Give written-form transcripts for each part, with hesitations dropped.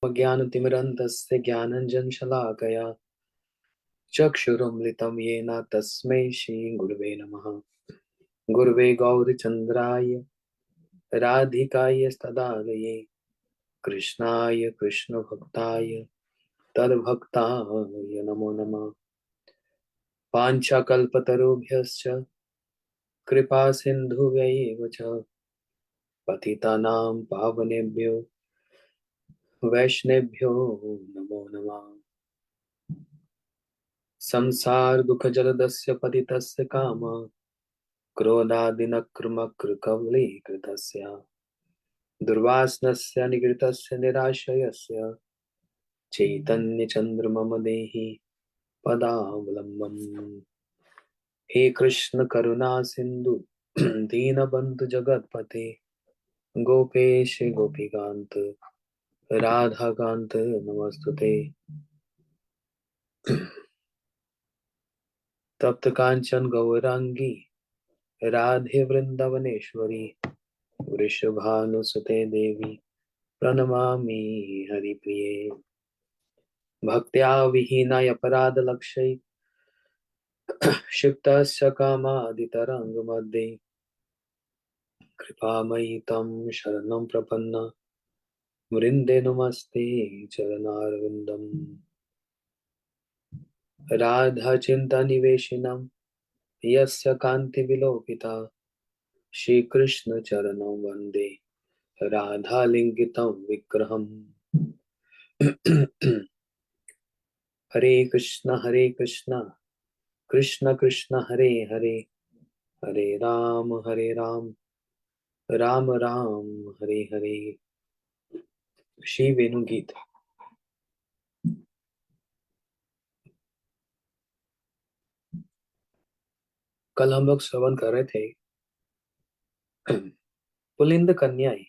ज्ञानतिमिरन्धस्य ज्ञानञ्जनशलाकया चक्षुरुन्मिलितं येन तस्मै श्रीगुरवे नमः। गुरवे गौरचन्द्राय राधिकाय तदालये कृष्णाय कृष्णभक्ताय तद्भक्ताय नमो नमः। पाञ्चाकल्पतरुभ्यश्च कृपा सिन्धुभ्यैव च पतितानां पावनेभ्यो वैष्णवेभ्यो नमो नमः। संसार दुख जलदस्य पतितस्य काम क्रोधादिनक्रमकृकवलीकृतस्य दुर्वासनस्य निगृतस्य निराशयस्य चैतन्यचन्द्रमम देहि पदावलम्बम्। हे कृष्ण करुणा सिंधु दीनबंधु जगतपते गोपेश गोपीकांत राधाकांत नमस्तुते। तप्त कांचन गौरांगी राधे वृंदावनेश्वरी वृषभानुसुते देवी प्रणमामि हरिप्रिये। भक्त्या विहीनाय अपराधलक्षै क्षिप्तस्य कामादितरङ्गमध्ये कृपामयि तं शरणं प्रपन्न वृन्दे नमस्ते चरणारविन्दम्। राधाचिन्तानिवेशिनं यस्य कान्तिविलोकिता श्रीकृष्णचरणं वन्दे राधालिङ्गितं विग्रहम्। हरे कृष्ण कृष्ण कृष्ण हरे हरे हरे राम राम राम हरे हरे। श्री वेणु गीत। कल हम लोग श्रवण कर रहे थे पुलिंद कन्याएं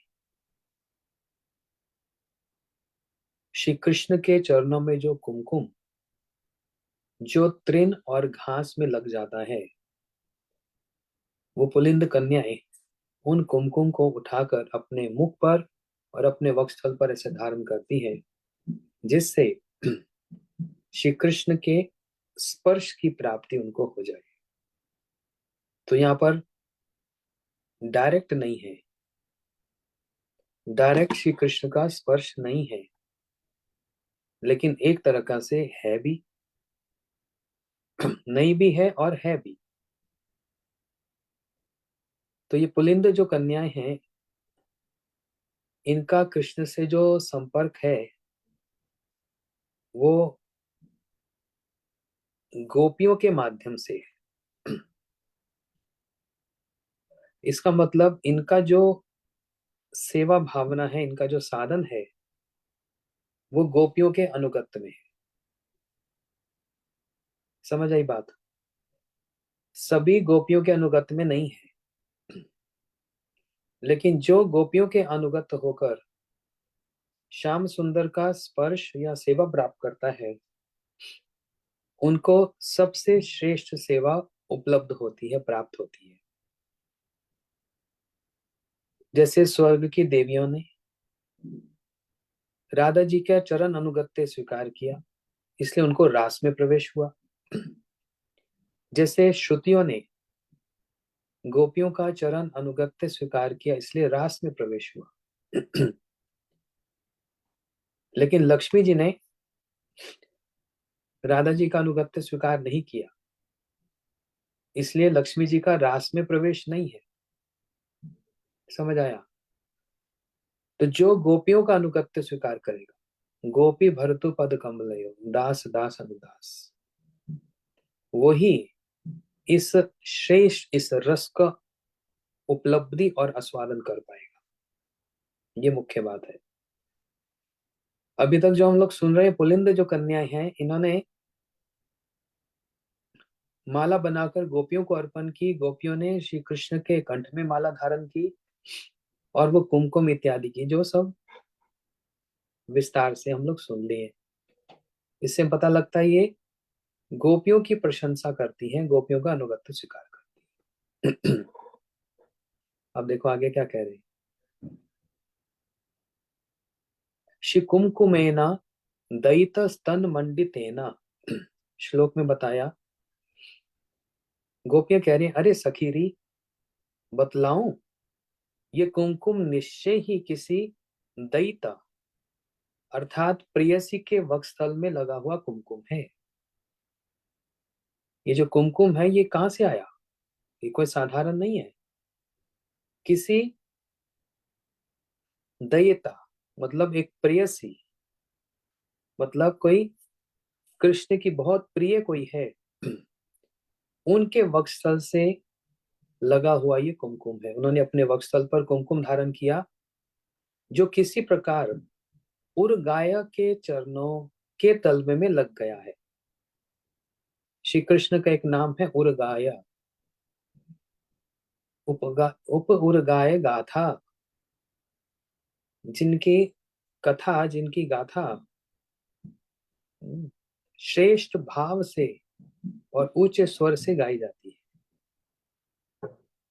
श्री कृष्ण के चरणों में जो कुमकुम जो तृण और घास में लग जाता है, वो पुलिंद कन्याएं उन कुमकुम को उठाकर अपने मुख पर और अपने वक्षस्थल पर ऐसे धारण करती है, जिससे श्री कृष्ण के स्पर्श की प्राप्ति उनको हो जाए। तो यहाँ पर डायरेक्ट नहीं है, डायरेक्ट श्री कृष्ण का स्पर्श नहीं है, लेकिन एक तरह का से है भी, नहीं भी है और है भी। तो ये पुलिंद जो कन्याएं हैं, इनका कृष्ण से जो संपर्क है वो गोपियों के माध्यम से। इसका मतलब इनका जो सेवा भावना है, इनका जो साधन है, वो गोपियों के अनुगत्य में है। समझ आई बात? सभी गोपियों के अनुगत्य में नहीं है, लेकिन जो गोपियों के अनुगत्य होकर श्याम सुंदर का स्पर्श या सेवा प्राप्त करता है, उनको सबसे श्रेष्ठ सेवा उपलब्ध होती है, प्राप्त होती है। जैसे स्वर्ग की देवियों ने राधा जी का चरण अनुगत्य स्वीकार किया, इसलिए उनको रास में प्रवेश हुआ। जैसे श्रुतियों ने गोपियों का चरण अनुगत्य स्वीकार किया, इसलिए रास में प्रवेश हुआ। लेकिन लक्ष्मी जी ने राधा जी का अनुगत्य स्वीकार नहीं किया, इसलिए लक्ष्मी जी का रास में प्रवेश नहीं है। समझ आया? तो जो गोपियों का अनुगत्य स्वीकार करेगा, गोपी भरतु पद कमलयो दास दास अनुदास, वही इस श्रेष्ठ इस रस का उपलब्धि और आस्वादन कर पाएगा। ये मुख्य बात है। अभी तक जो हम लोग सुन रहे हैं, पुलिंद जो कन्याएं हैं, इन्होंने माला बनाकर गोपियों को अर्पण की, गोपियों ने श्री कृष्ण के कंठ में माला धारण की, और वो कुमकुम इत्यादि की जो सब विस्तार से हम लोग सुन लिए। इससे पता लगता है ये गोपियों की प्रशंसा करती हैं, गोपियों का अनुगत्य स्वीकार करती हैं। अब देखो आगे क्या कह रहे हैं। श्री कुमकुमेना दयित स्तन मंडितेना। श्लोक में बताया, गोपियां कह रही हैं, अरे सखीरी बतलाऊं, ये कुमकुम निश्चय ही किसी दयिता अर्थात प्रेयसी के वक्षस्थल में लगा हुआ कुमकुम है। ये जो कुमकुम है ये कहां से आया? ये कोई साधारण नहीं है। किसी दयिता मतलब एक प्रेयसी, मतलब कोई कृष्ण की बहुत प्रिय कोई है, उनके वक्षस्थल से लगा हुआ ये कुमकुम है। उन्होंने अपने वक्षस्थल पर कुमकुम धारण किया, जो किसी प्रकार उर्गाया के चरणों के तलवे में लग गया है। श्री कृष्ण का एक नाम है उर्गाया, उप उर्गाय गाथा, जिनकी कथा, जिनकी गाथा श्रेष्ठ भाव से और उच्च स्वर से गाई जाती है,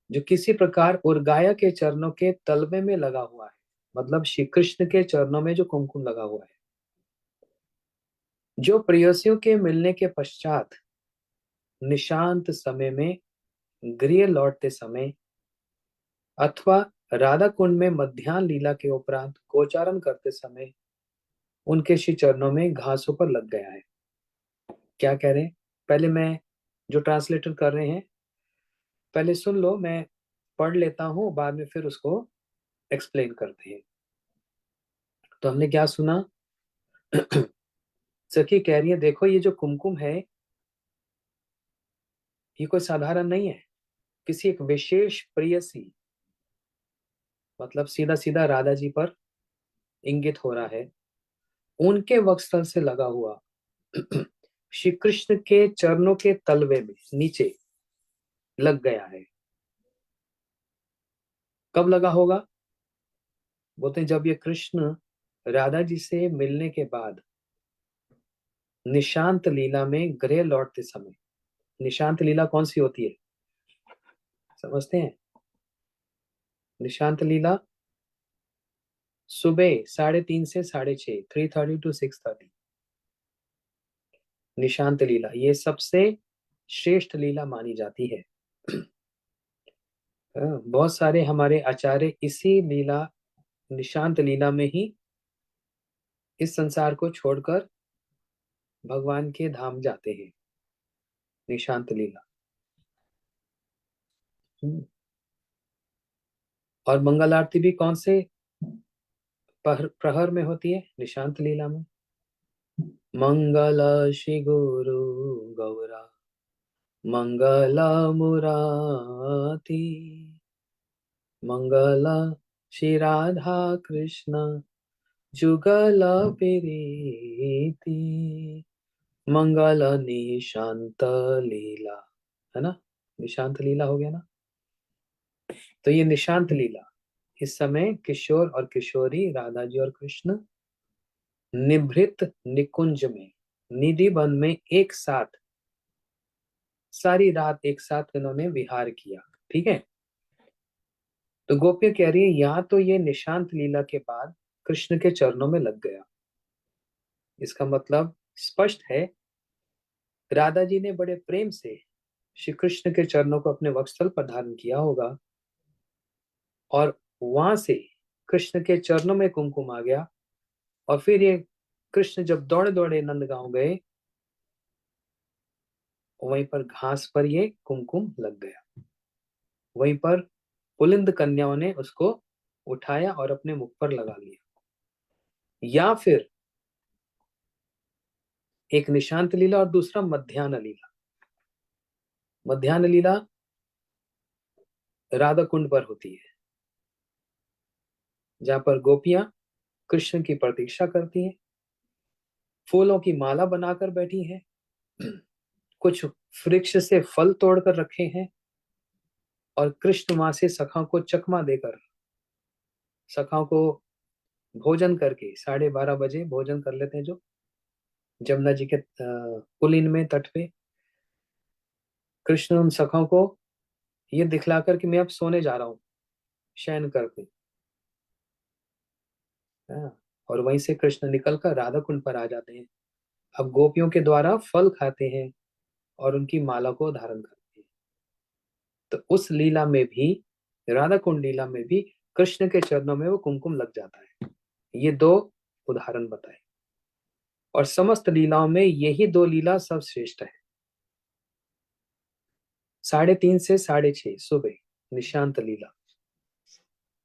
जो किसी प्रकार उर्गाया के चरणों के तलवे में लगा हुआ है। मतलब श्री कृष्ण के चरणों में जो कुमकुम लगा हुआ है, जो प्रेयसियों के मिलने के पश्चात निशांत समय में, गृह लौटते समय अथवा राधा कुंड में मध्याह्न लीला के उपरांत गोचारण करते समय उनके श्री चरणों में घासों पर लग गया है। क्या कह रहे हैं? पहले मैं, जो ट्रांसलेटर कर रहे हैं, पहले सुन लो, मैं पढ़ लेता हूँ, बाद में फिर उसको एक्सप्लेन करते हैं। तो हमने क्या सुना? सखी कह रही है, देखो ये जो कुमकुम है ये कोई साधारण नहीं है, किसी एक विशेष प्रेयसी, मतलब सीधा सीधा राधा जी पर इंगित हो रहा है, उनके वक्षस्थल से लगा हुआ श्री कृष्ण के चरणों के तलवे में नीचे लग गया है। कब लगा होगा? बोलते हैं जब ये कृष्ण राधा जी से मिलने के बाद निशांत लीला में गृह लौटते समय। निशांत लीला कौन सी होती है, समझते हैं? निशांत लीला सुबह 3:30 से 6:30, 3:30 to 6:30। निशांत लीला ये सबसे श्रेष्ठ लीला मानी जाती है। बहुत सारे हमारे आचार्य इसी लीला, निशांत लीला में ही इस संसार को छोड़कर भगवान के धाम जाते हैं। निशांत लीला। और मंगल आरती भी कौन से प्रहर में होती है? निशांत लीला में। मंगल श्री गुरु गौरा मंगल मुराती, मंगल श्री राधा कृष्ण जुगल प्रीति, मंगल निशांत लीला। है ना? निशांत लीला हो गया ना? तो ये निशांत लीला, इस समय किशोर और किशोरी, राधा जी और कृष्ण निभृत निकुंज में, निधि वन में एक साथ सारी रात एक साथ इन्होंने विहार किया। ठीक है? तो गोपियां कह रही है, यहाँ तो ये निशांत लीला के बाद कृष्ण के चरणों में लग गया। इसका मतलब स्पष्ट है, राधा जी ने बड़े प्रेम से श्री कृष्ण के चरणों को अपने वक्षस्थल पर धारण किया होगा, और वहां से कृष्ण के चरणों में कुमकुम आ गया। और फिर ये कृष्ण जब दौड़े दौड़े नंदगांव गए, वहीं पर घास पर ये कुमकुम लग गया। वहीं पर पुलिंद कन्याओं ने उसको उठाया और अपने मुख पर लगा लिया। या फिर एक निशांत लीला और दूसरा मध्याह्न लीला। मध्याह्न लीला राधा कुंड पर होती है, जहां पर गोपियां कृष्ण की प्रतीक्षा करती हैं, फूलों की माला बनाकर बैठी हैं, कुछ वृक्ष से फल तोड़कर रखे हैं, और कृष्ण वहां से सखाओं को चकमा देकर, सखाओं को भोजन करके, 12:30 बजे भोजन कर लेते हैं, जो जमुना जी के पुलिन में तट पे कृष्ण उन सखाओं को ये दिखलाकर कि मैं अब सोने जा रहा हूँ, शयन करके। हाँ, और वहीं से कृष्ण निकलकर राधा कुंड पर आ जाते हैं। अब गोपियों के द्वारा फल खाते हैं और उनकी माला को धारण करते हैं। तो उस लीला में भी, राधा कुंड लीला में भी कृष्ण के चरणों में वो कुमकुम लग जाता है। ये दो उदाहरण बताए, और समस्त लीलाओं में यही दो लीला सब श्रेष्ठ है। 3:30 से 6:30 सुबह निशांत लीला,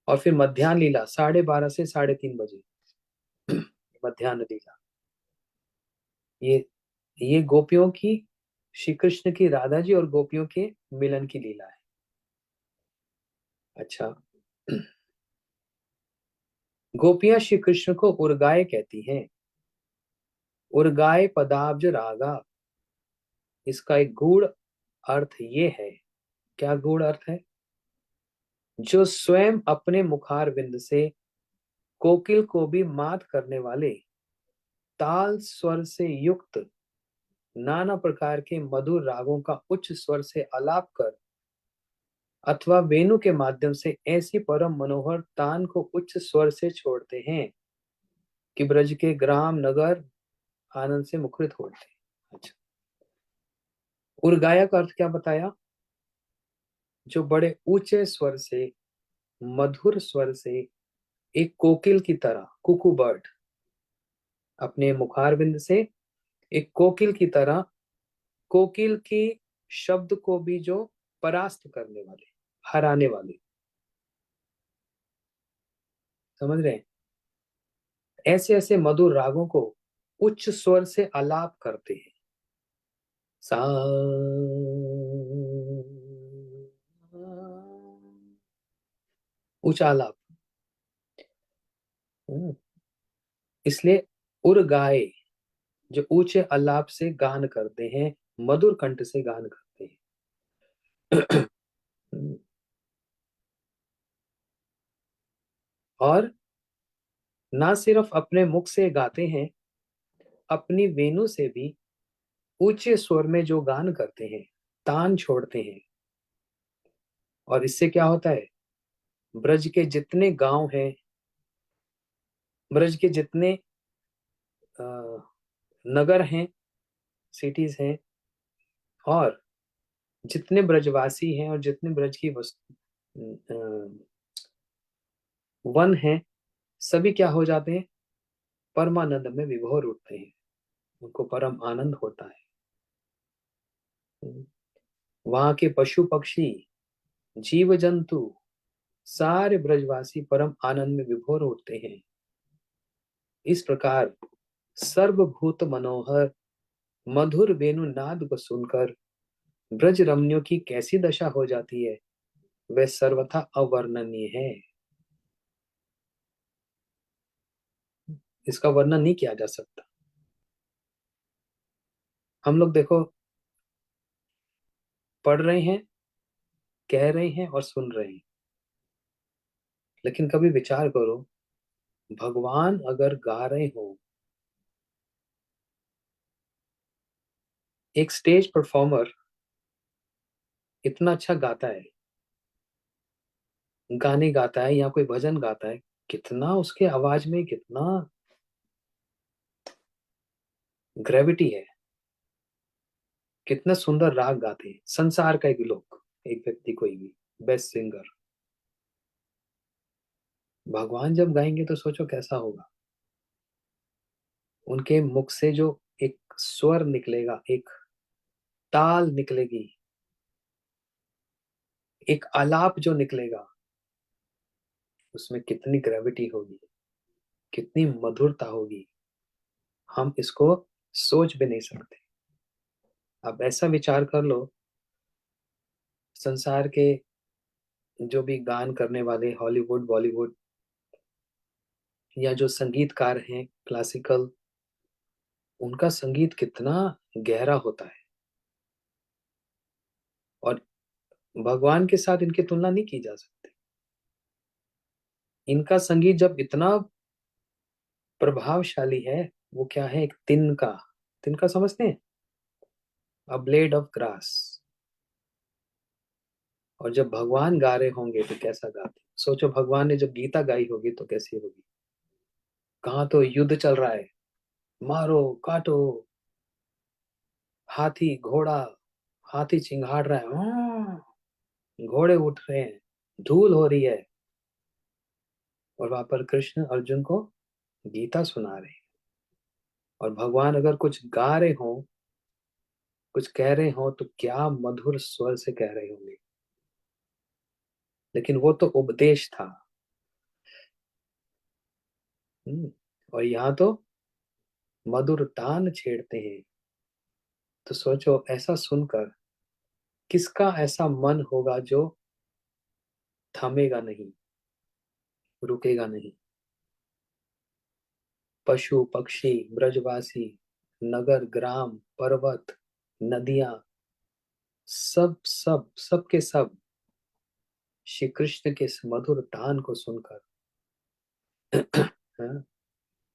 और फिर मध्याह्न लीला 12:30 से 3:30 बजे मध्याह्न लीला। ये ये गोपियों की, श्री कृष्ण की राधा जी और गोपियों के मिलन की लीला है। अच्छा, गोपियां श्री कृष्ण को उर्गाए कहती हैं। उर्गाए पदाब्ज रागा, इसका एक गूढ़ अर्थ ये है। क्या गूढ़ अर्थ है? जो स्वयं अपने मुखार बिंद से कोकिल को भी मात करने वाले, ताल स्वर से युक्त नाना प्रकार के मधुर रागों का उच्च स्वर से आलाप कर अथवा वेणु के माध्यम से ऐसी परम मनोहर तान को उच्च स्वर से छोड़ते हैं कि ब्रज के ग्राम नगर आनंद से मुखरित होते हैं। अच्छा, उर्गाया का अर्थ क्या बताया? जो बड़े ऊंचे स्वर से, मधुर स्वर से, एक कोकिल की तरह, कुकू बर्ड, अपने मुखार बिंद से एक कोकिल की तरह, कोकिल की शब्द को भी जो परास्त करने वाले, हराने वाले, समझ रहे हैं? ऐसे ऐसे मधुर रागों को उच्च स्वर से आलाप करते हैं। सा, ऊंचा आलाप। इसलिए उर गाए, जो ऊंचे आलाप से गान करते हैं, मधुर कंठ से गान करते हैं। और ना सिर्फ अपने मुख से गाते हैं, अपनी वेणु से भी ऊंचे स्वर में जो गान करते हैं, तान छोड़ते हैं। और इससे क्या होता है? ब्रज के जितने गांव हैं, ब्रज के जितने अ, नगर हैं, सिटीज हैं, और जितने ब्रजवासी हैं, और जितने ब्रज की वन हैं, सभी क्या हो जाते हैं? परमानंद में विभोर उठते हैं। उनको परम आनंद होता है। वहां के पशु पक्षी, जीव जंतु, सारे ब्रजवासी परम आनंद में विभोर उठते हैं। इस प्रकार सर्वभूत मनोहर मधुर वेणु नाद को सुनकर ब्रज रमणियों की कैसी दशा हो जाती है, वह सर्वथा अवर्णनीय है। इसका वर्णन नहीं किया जा सकता। हम लोग देखो, पढ़ रहे हैं, कह रहे हैं और सुन रहे हैं, लेकिन कभी विचार करो, भगवान अगर गा रहे हो, एक स्टेज परफॉर्मर इतना अच्छा गाता है, गाने गाता है या कोई भजन गाता है, कितना उसके आवाज में कितना ग्रेविटी है, कितना सुंदर राग गाते हैं। संसार का एक लोग, एक व्यक्ति, कोई भी बेस्ट सिंगर, भगवान जब गाएंगे तो सोचो कैसा होगा। उनके मुख से जो एक स्वर निकलेगा, एक ताल निकलेगी, एक आलाप जो निकलेगा, उसमें कितनी ग्रेविटी होगी, कितनी मधुरता होगी, हम इसको सोच भी नहीं सकते। अब ऐसा विचार कर लो, संसार के जो भी गान करने वाले, हॉलीवुड, बॉलीवुड, या जो संगीतकार हैं क्लासिकल, उनका संगीत कितना गहरा होता है, और भगवान के साथ इनकी तुलना नहीं की जा सकती। इनका संगीत जब इतना प्रभावशाली है, वो क्या है? एक तिनका, तिनका समझते हैं? A blade of grass. और जब भगवान गा रहे होंगे तो कैसा गाते, सोचो भगवान ने जब गीता गाई होगी तो कैसी होगी। कहाँ तो युद्ध चल रहा है, मारो काटो, हाथी घोड़ा, हाथी चिंघाड़ रहा है, घोड़े उठ रहे हैं, धूल हो रही है, और वहां पर कृष्ण अर्जुन को गीता सुना रहे हैं। और भगवान अगर कुछ गा रहे हो, कुछ कह रहे हो, तो क्या मधुर स्वर से कह रहे होंगे। लेकिन वो तो उपदेश था। हम्म, और यहाँ तो मधुर तान छेड़ते हैं। तो सोचो, ऐसा सुनकर किसका ऐसा मन होगा जो थमेगा नहीं, रुकेगा नहीं। पशु पक्षी, ब्रजवासी, नगर ग्राम, पर्वत, नदियां, सब सब सब के सब श्री कृष्ण के इस मधुर तान को सुनकर हाँ,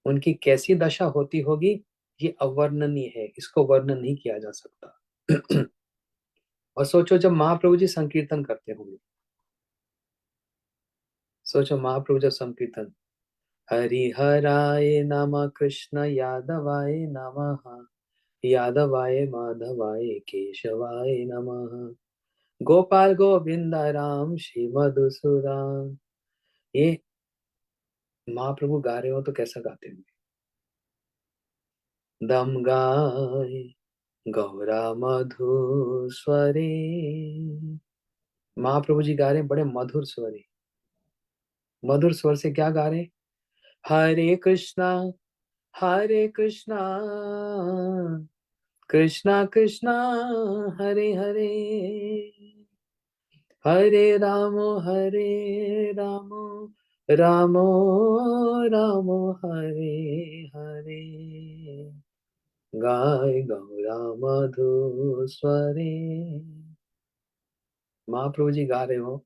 उनकी कैसी दशा होती होगी, ये अवर्णनीय है, इसको वर्णन नहीं किया जा सकता। और सोचो जब महाप्रभु जी संकीर्तन करते होंगे, सोचो महाप्रभु जब संकीर्तन, हरिहराय नमः कृष्ण यादवाय नमः, यादवाय माधवाय केशवाय नमः, गोपाल गोविंद राम श्री मधुसूदन। ये महाप्रभु गा रहे हो तो कैसा गाते होंगे। दम गाय गौरा मधुस्वरे, महाप्रभु जी गा रहे हैं बड़े मधुर स्वरे। मधुर स्वर से क्या गा रहे हैं, हरे कृष्णा, हरे कृष्णा, कृष्णा कृष्णा, हरे हरे, हरे रामो, हरे रामो, रामो रामो, हरे हरे, गाय गौरा मधुस्वरे। महाप्रभु जी गा रहे हो,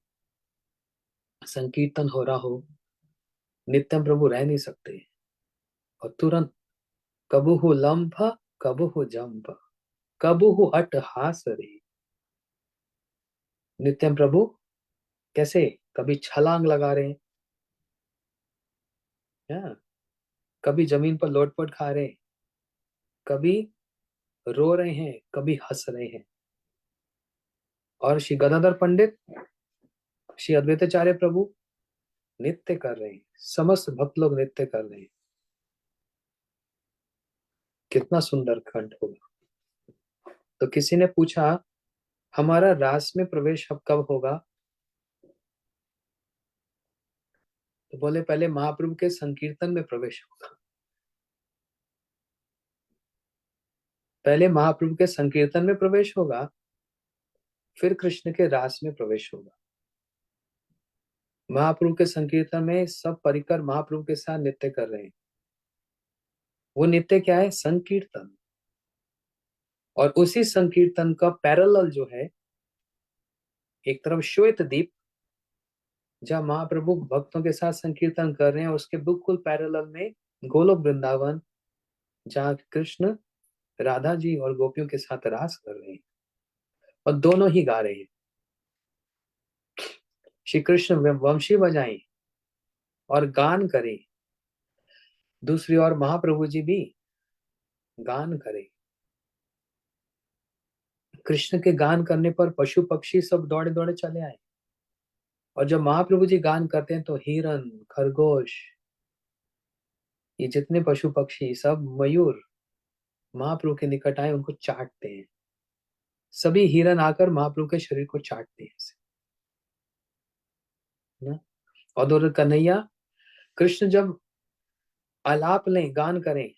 संकीर्तन हो रहा हो, नित्यम प्रभु रह नहीं सकते। और तुरंत कबहु लंफ, कबहु जंप, कबहु अट्टहास रे। नित्यम प्रभु कैसे, कभी छलांग लगा रहे हैं, कभी जमीन पर लोटपोट खा रहे हैं, कभी रो रहे हैं, कभी हंस रहे हैं। और श्री गदाधर पंडित, श्री अद्वैताचार्य प्रभु नृत्य कर रहे हैं, समस्त भक्त लोग नृत्य कर रहे हैं। कितना सुंदर खंड होगा। तो किसी ने पूछा, हमारा रास में प्रवेश अब कब होगा। तो बोले पहले महाप्रभु के संकीर्तन में प्रवेश होगा, पहले महाप्रभु के संकीर्तन में प्रवेश होगा, फिर कृष्ण के रास में प्रवेश होगा। महाप्रभु के संकीर्तन में सब परिकर महाप्रभु के साथ नृत्य कर रहे हैं। वो नृत्य क्या है, संकीर्तन। और उसी संकीर्तन का पैरेलल जो है, एक तरफ श्वेत दीप जहाँ महाप्रभु भक्तों के साथ संकीर्तन कर रहे हैं, उसके बिल्कुल पैरेलल में गोलोक वृंदावन, जहाँ कृष्ण राधा जी और गोपियों के साथ रास कर रहे हैं, और दोनों ही गा रहे हैं। श्री कृष्ण वंशी बजाएं और गान करें, दूसरी ओर महाप्रभु जी भी गान करें। कृष्ण के गान करने पर पशु पक्षी सब दौड़े दौड़े चले आए। और जब महाप्रभु जी गान करते हैं तो हिरन, खरगोश, ये जितने पशु पक्षी, सब मयूर महाप्रभु के निकट आए, उनको चाटते हैं। सभी हिरन आकर महाप्रभु के शरीर को चाटते हैं ऐसे, ना। और उधर कन्हैया, कृष्ण जब आलाप लें, गान करें,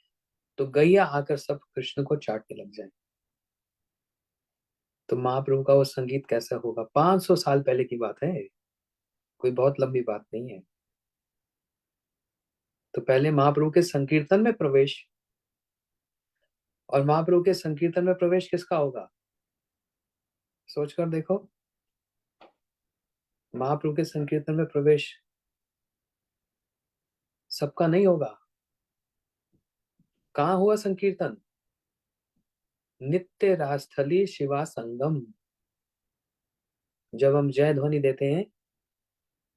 तो गैया आकर सब कृष्ण को चाटने लग जाए। तो महाप्रभु का वो संगीत कैसा होगा। 500 साल पहले की बात है, कोई बहुत लंबी बात नहीं है। तो पहले महाप्रभु के संकीर्तन में प्रवेश, और महाप्रभु के संकीर्तन में प्रवेश किसका होगा, सोचकर देखो। महाप्रभु के संकीर्तन में प्रवेश सबका नहीं होगा। कहाँ हुआ संकीर्तन, नित्य रास्थली शिवा संगम। जब हम जय ध्वनि देते हैं,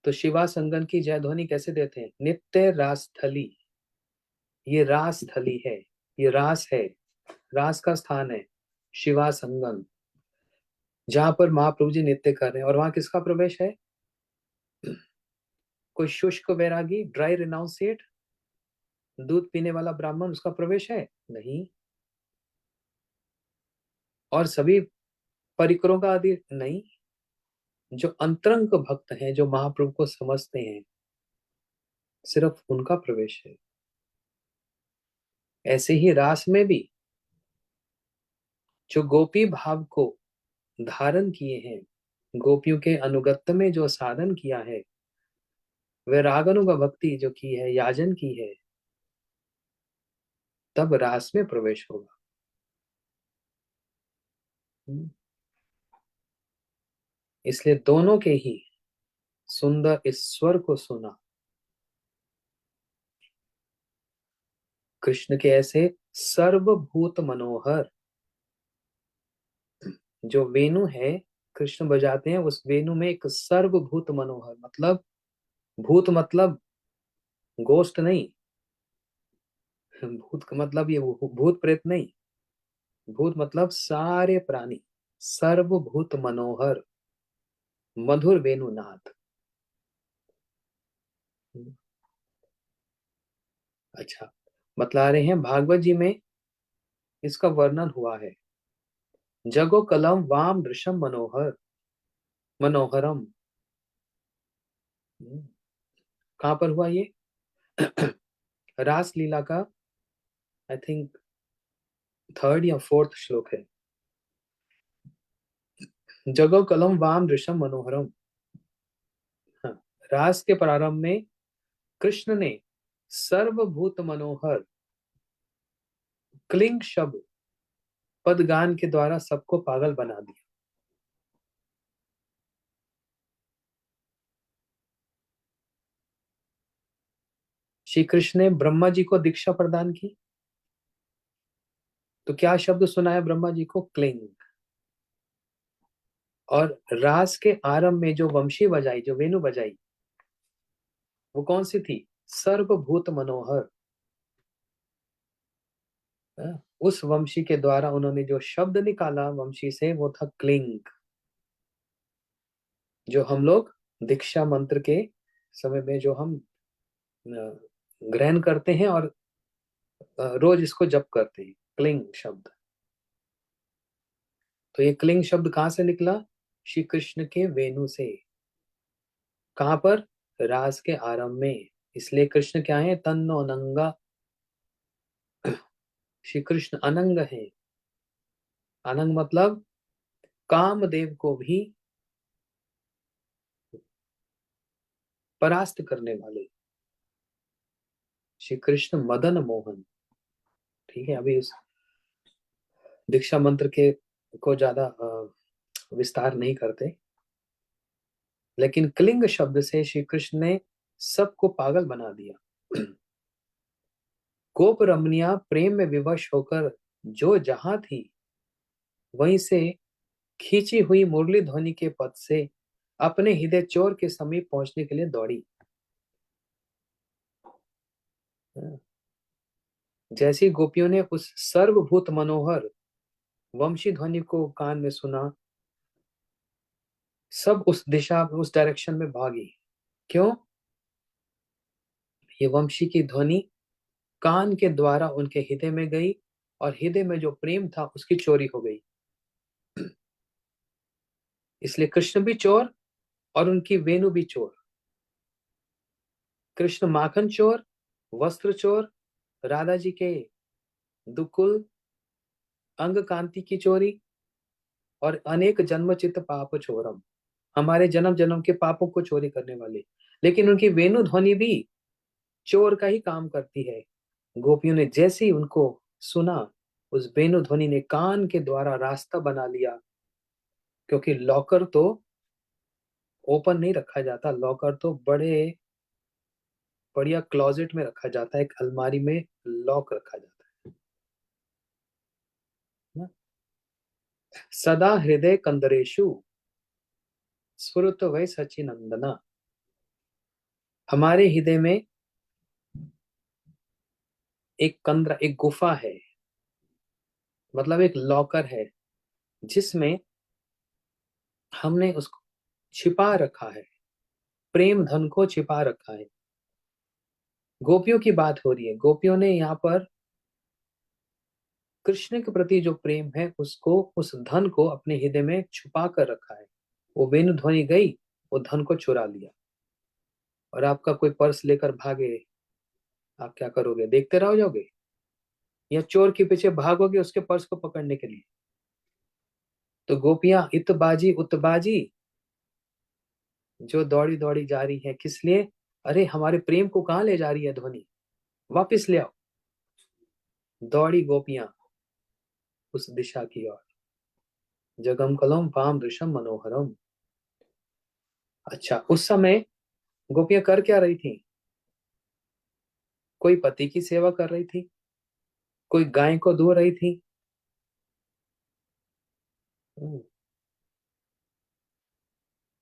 तो शिवा संगम की जय ध्वनि कैसे देते हैं, नित्य रास्थली। ये रास थली है, ये रास है, रास का स्थान है, शिवा संगम, जहां पर महाप्रभु जी नृत्य कर रहे हैं। और वहां किसका प्रवेश है? कोई शुष्क वैरागी, ड्राई रिनाउंसिएट, दूध पीने वाला ब्राह्मण, उसका प्रवेश है? नहीं। और सभी परिकरों का आदि? नहीं। जो अंतरंग भक्त हैं, जो महाप्रभु को समझते हैं, सिर्फ उनका प्रवेश है। ऐसे ही रास में भी जो गोपी भाव को धारण किए हैं, गोपियों के अनुगत्य में जो साधन किया है, वे रागानुगा भक्ति जो की है, याजन की है, तब रास में प्रवेश होगा। इसलिए दोनों के ही सुंदर इस स्वर को सुना। कृष्ण के ऐसे सर्वभूत मनोहर जो वेणु है, कृष्ण बजाते हैं, उस वेणु में एक सर्वभूत मनोहर, मतलब भूत मतलब गोस्ट नहीं, भूत का मतलब ये भूत प्रेत नहीं, भूत मतलब सारे प्राणी, सर्वभूत मनोहर मधुर वेणुनाथ। अच्छा, बतला रहे हैं भागवत जी में इसका वर्णन हुआ है। जगो कलम वाम दृशम मनोहर मनोहरम। कहाँ पर हुआ ये? रास लीला का आई थिंक थर्ड या फोर्थ श्लोक है। जगो कलम वाम दृशम मनोहरम। हाँ, रास के प्रारंभ में कृष्ण ने सर्वभूत मनोहर क्लिंग शब्द पदगान के द्वारा सबको पागल बना दिया। श्री कृष्ण ने ब्रह्मा जी को दीक्षा प्रदान की, तो क्या शब्द सुनाया ब्रह्मा जी को? क्लिंग। और रास के आरंभ में जो वंशी बजाई, जो वेणु बजाई, वो कौन सी थी? सर्वभूत मनोहर। उस वंशी के द्वारा उन्होंने जो शब्द निकाला वंशी से, वो था क्लिंग, जो हम लोग दीक्षा मंत्र के समय में जो हम ग्रहण करते हैं और रोज इसको जप करते हैं, क्लिंग शब्द। तो ये क्लिंग शब्द कहाँ से निकला? श्री कृष्ण के वेणु से। कहाँ पर? रास के आरंभ में। इसलिए कृष्ण क्या है? तन्नो अनंगा। श्री कृष्ण अनंग है। अनंग मतलब कामदेव को भी परास्त करने वाले श्री कृष्ण मदन मोहन। ठीक है, अभी उस दीक्षा मंत्र के को ज्यादा विस्तार नहीं करते, लेकिन क्लिंग शब्द से श्री कृष्ण ने सबको पागल बना दिया। गोप रमनिया प्रेम में विवश होकर जो जहां थी, वहीं से खींची हुई मुरली ध्वनि के पद से अपने हृदय चोर के समीप पहुंचने के लिए दौड़ी। जैसी गोपियों ने उस सर्वभूत मनोहर वंशी ध्वनि को कान में सुना, सब उस दिशा, उस डायरेक्शन में भागी। क्यों? ये वंशी की ध्वनि कान के द्वारा उनके हृदय में गई, और हृदय में जो प्रेम था उसकी चोरी हो गई। इसलिए कृष्ण भी चोर और उनकी वेणु भी चोर। कृष्ण माखन चोर, वस्त्र चोर, राधा जी के दुकुल अंग कांति की चोरी, और अनेक जन्मचित पाप चोरम, हमारे जन्म जन्म के पापों को चोरी करने वाले। लेकिन उनकी वेणु ध्वनि भी चोर का ही काम करती है। गोपियों ने जैसे ही उनको सुना, उस वेणु ध्वनि ने कान के द्वारा रास्ता बना लिया। क्योंकि लॉकर तो ओपन नहीं रखा जाता, लॉकर तो बड़े बढ़िया क्लोजेट में रखा जाता है, एक अलमारी में लॉक रखा जाता है ना। सदा हृदय कंदरेशु स्फुरत वै सचिनंदना। हमारे हृदय में एक कंदरा, एक गुफा है, मतलब एक लॉकर है जिसमें हमने उसको छिपा रखा है, प्रेम धन को छिपा रखा है। गोपियों की बात हो रही है, गोपियों ने यहाँ पर कृष्ण के प्रति जो प्रेम है उसको, उस धन को अपने हृदय में छुपा कर रखा है। वो वेणु ध्वनि गई, वो धन को चुरा लिया। और आपका कोई पर्स लेकर भागे, आप क्या करोगे? देखते रह जाओगे या चोर के पीछे भागोगे उसके पर्स को पकड़ने के लिए? तो गोपियां इतबाजी उतबाजी जो दौड़ी दौड़ी जा रही है, किस लिए? अरे हमारे प्रेम को कहाँ ले जा रही है ध्वनि, वापिस ले आओ। दौड़ी गोपियां उस दिशा की ओर। जगम कलम वाम दृशम मनोहरम। अच्छा, उस समय गोपियां कर क्या रही थी? कोई पति की सेवा कर रही थी, कोई गाय को धो रही थी।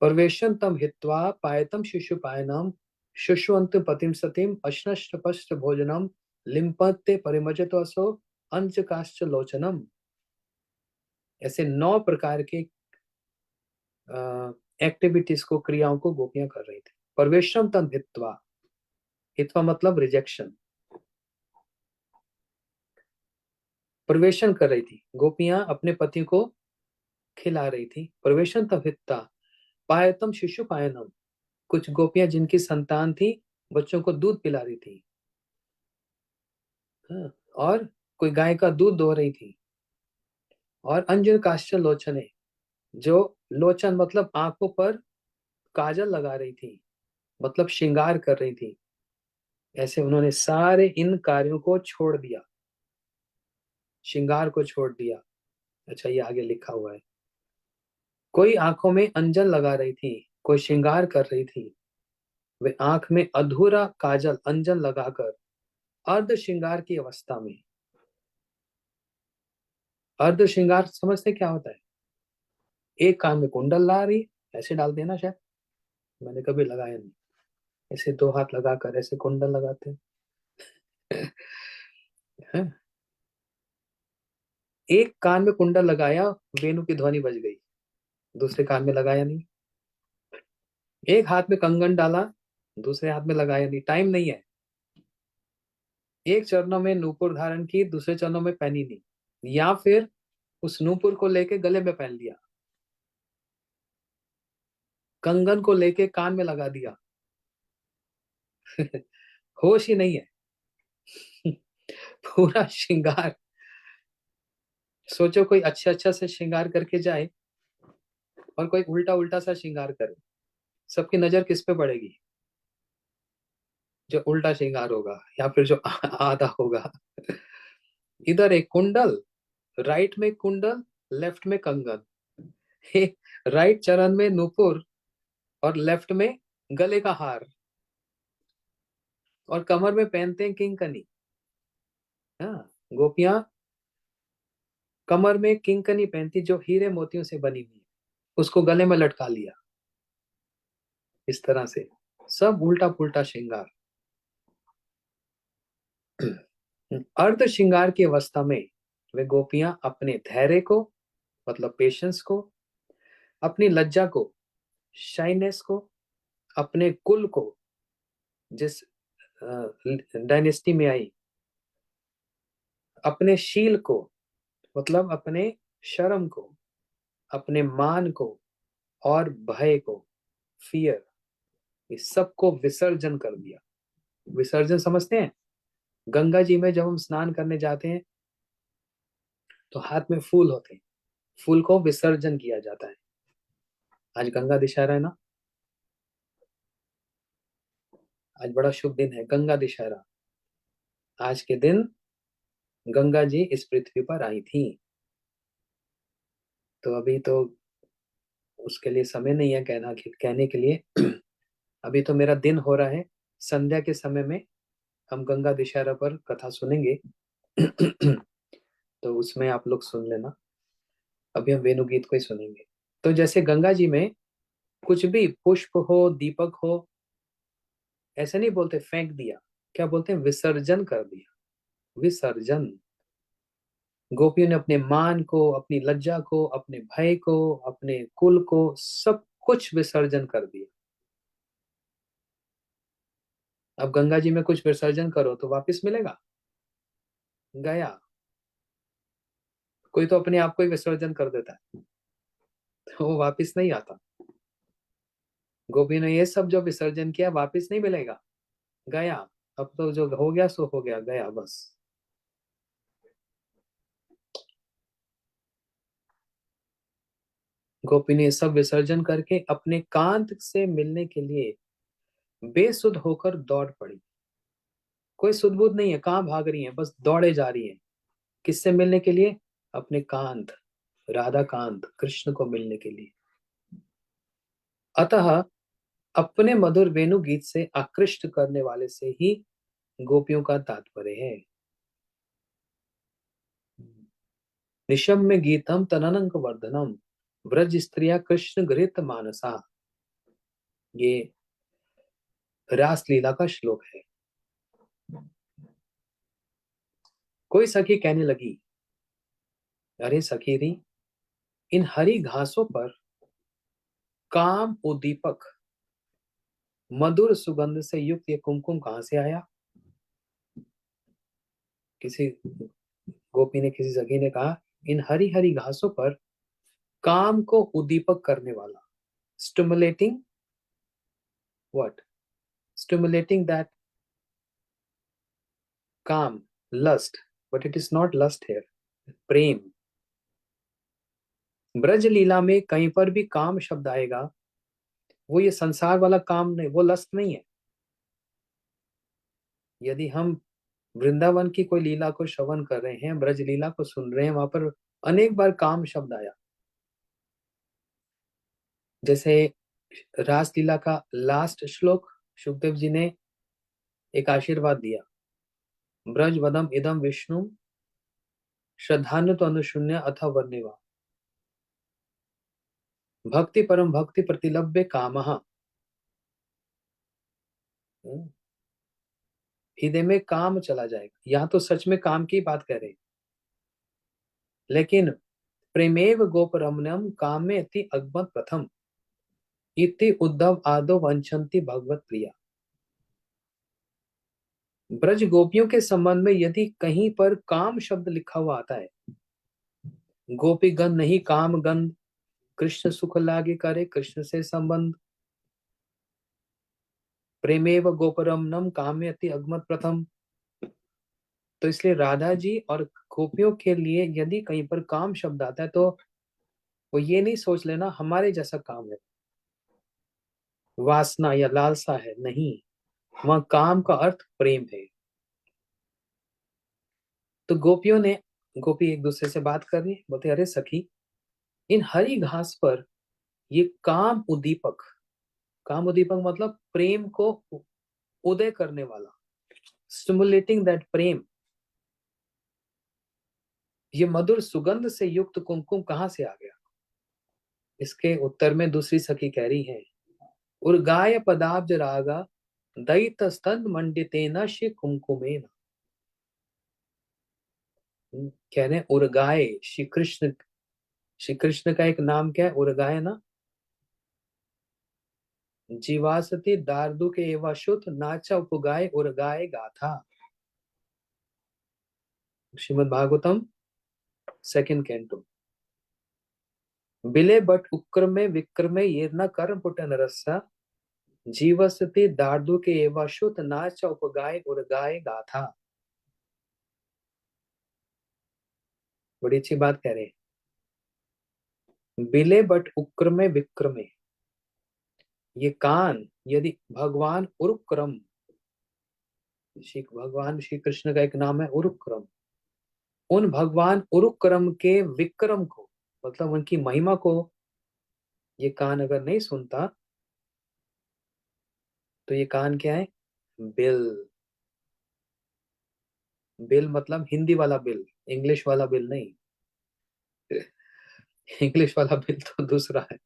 परवेशन तम हित्वा पायतम शिशुपायनम शुष्वंत पतिम सतिम अश्नष्ट पश्च भोजनम लिम्पत्ते परिमजतवसो अंच काश्च लोचनम। ऐसे 9 प्रकार के एक्टिविटीज को, क्रियाओं को गोपियां कर रही थी। परवेशम तम हित्वा, हित्वा मतलब रिजेक्शन, प्रवेशन कर रही थी। गोपियां अपने पति को खिला रही थी। प्रवेशन तम हित्ता पायतम शिशु पायनम, कुछ गोपियां जिनकी संतान थी बच्चों को दूध पिला रही थी। हाँ, और कोई गाय का दूध दो रही थी। और अंजन काश्च लोचने, जो लोचन मतलब आंखों पर काजल लगा रही थी, मतलब श्रृंगार कर रही थी। ऐसे उन्होंने सारे इन कार्यों को छोड़ दिया, श्रृंगार को छोड़ दिया। अच्छा, ये आगे लिखा हुआ है। कोई आंखों में अंजन लगा रही थी, कोई श्रृंगार कर रही थी। वे आंख में अधूरा काजल अंजन लगाकर अर्ध श्रृंगार की अवस्था में। अर्ध श्रृंगार समझते क्या होता है? एक कान में कुंडल ला रही, ऐसे डाल देना शायद, मैंने कभी लगाया नहीं। ऐसे 2 हाथ लगाकर ऐसे कुंडल लगाते हैं। एक कान में कुंडल लगाया, वेणु की ध्वनि बज गई। दूसरे कान में लगाया नहीं। एक हाथ में कंगन डाला, दूसरे हाथ में लगाया नहीं, टाइम नहीं है। एक चरणों में नूपुर धारण की, दूसरे चरणों में पहनी नहीं। या फिर उस नूपुर को लेके गले में पहन लिया, कंगन को लेके कान में लगा दिया। होश ही नहीं है। पूरा श्रृंगार। सोचो कोई अच्छा अच्छा से श्रृंगार करके जाए और कोई उल्टा उल्टा सा श्रृंगार करे, सबकी नजर किस पे पड़ेगी? जो उल्टा श्रृंगार होगा या फिर जो आधा होगा। इधर एक कुंडल, राइट में कुंडल, लेफ्ट में कंगन। राइट चरण में नूपुर और लेफ्ट में गले का हार, और कमर में पहनते हैं किंकनी। हाँ, गोपियां कमर में किंकनी पहनती जो हीरे मोतियों से बनी हुई है, उसको गले में लटका लिया। इस तरह से सब उल्टा पुल्टा श्रृंगार। अर्ध श्रृंगार की अवस्था में वे गोपियां अपने धैर्य को, मतलब पेशेंस को, अपनी लज्जा को, शाइनेस को, अपने कुल को, जिस डायनेस्टी में आई, अपने शील को, मतलब अपने शर्म को, अपने मान को, और भय को, फियर, इस सब को विसर्जन कर दिया। विसर्जन समझते हैं? गंगा जी में जब हम स्नान करने जाते हैं तो हाथ में फूल होते हैं, फूल को विसर्जन किया जाता है। आज गंगा दशहरा है ना, आज बड़ा शुभ दिन है, गंगा दशहरा। आज के दिन गंगा जी इस पृथ्वी पर आई थी। तो अभी तो उसके लिए समय नहीं है कहने के लिए। अभी तो मेरा दिन हो रहा है, संध्या के समय में हम गंगा दशहरा पर कथा सुनेंगे। तो उसमें आप लोग सुन लेना। अभी हम वेणु गीत को ही सुनेंगे। तो जैसे गंगा जी में कुछ भी पुष्प हो, दीपक हो, ऐसे नहीं बोलते फेंक दिया, क्या बोलते हैं? विसर्जन कर दिया। विसर्जन। गोपियों ने अपने मान को, अपनी लज्जा को, अपने भय को, अपने कुल को, सब कुछ विसर्जन कर दिया। अब गंगा जी में कुछ विसर्जन करो तो वापस मिलेगा? गया। कोई तो अपने आप को ही विसर्जन कर देता है तो वो वापस नहीं आता। गोपियों ने ये सब जो विसर्जन किया वापस नहीं मिलेगा, गया। अब तो जो हो गया सो हो गया, गया बस। गोपी ने सब विसर्जन करके अपने कांत से मिलने के लिए बेसुध होकर दौड़ पड़ी। कोई सुध बुध नहीं है, कहाँ भाग रही है, बस दौड़े जा रही है। किससे मिलने के लिए? अपने कांत, राधा कांत कृष्ण को मिलने के लिए। अतः अपने मधुर वेणु गीत से आकृष्ट करने वाले से ही गोपियों का तात्पर्य है। निशम्य गीतम तननंक वर्धनम व्रज स्त्रिया कृष्ण गृत मानसा। ये रास लीला का श्लोक है। कोई सखी कहने लगी, अरे सखी री, इन हरी घासों पर काम उद्दीपक मधुर सुगंध से युक्त ये कुमकुम कहाँ से आया? किसी गोपी ने, किसी सखी ने कहा, इन हरी हरी घासों पर काम को उद्दीपक करने वाला, स्टिमुलेटिंग व्हाट, स्टिमुलेटिंग दैट काम, lust, but it is not lust here, प्रेम। ब्रज लीला में कहीं पर भी काम शब्द आएगा, वो ये संसार वाला काम नहीं, वो लस्ट नहीं है। यदि हम वृंदावन की कोई लीला को श्रवण कर रहे हैं, ब्रज लीला को सुन रहे हैं, वहां पर अनेक बार काम शब्द आया। जैसे रास लीला का लास्ट श्लोक, सुखदेव जी ने एक आशीर्वाद दिया, ब्रज वदम इदम विष्णु श्रद्धान्य तो अनुशून्य अथ वर्णिवा भक्ति परम भक्ति प्रतिलभ्य कामः। हृदय में काम चला जाएगा। यहाँ तो सच में काम की बात कर रहे हैं, लेकिन प्रेमेव गोपरमणम काम में अति अगमत प्रथम इति उद्धव आदो वंशंति भगवत प्रिया। ब्रज गोपियों के संबंध में यदि कहीं पर काम शब्द लिखा हुआ आता है, गोपी गंध नहीं काम गंध, कृष्ण सुख लागे करे, कृष्ण से संबंध, प्रेमेव गोपरमणम काम्य अति अगमत प्रथम। तो इसलिए राधा जी और गोपियों के लिए यदि कहीं पर काम शब्द आता है तो वो ये नहीं सोच लेना हमारे जैसा काम है, वासना या लालसा है, नहीं। वहां काम का अर्थ प्रेम है। तो गोपियों ने, गोपी एक दूसरे से बात कर रही है, बोलते अरे सखी, इन हरी घास पर ये काम उद्दीपक, काम उद्दीपक मतलब प्रेम को उदय करने वाला, स्टिमुलेटिंग दैट प्रेम, ये मधुर सुगंध से युक्त कुमकुम कहाँ से आ गया? इसके उत्तर में दूसरी सखी कह रही है, उर्गाय पदाब्ज रागा दैत स्तंभ मंडितेन श्री कुमकुमेन। कह रहे हैं उर्गाय, श्री कृष्ण, श्री कृष्ण का एक नाम क्या है? उर्गाय ना। जीवासति दार्दु के एवं शुद्ध नाचा उपगाय उर्गाय गाथा। Shrimad Bhagavatam second canto. बिले बट उक्रमे विक्रमे ये न कर्म पुट नरसा जीवसति दार्दु के एवं शुद्ध नाचा उपगाय उर्गाय गाथा। बड़ी अच्छी बात कह रहे हैं, बिले बट उक्रमे विक्रमे, ये कान यदि भगवान उरुक्रम, श्री भगवान श्री कृष्ण का एक नाम है उरुक्रम, उन भगवान उरुक्रम के विक्रम को, मतलब उनकी महिमा को ये कान अगर नहीं सुनता, तो ये कान क्या है? बिल। बिल मतलब हिंदी वाला बिल, इंग्लिश वाला बिल नहीं। इंग्लिश वाला बिल तो दूसरा है,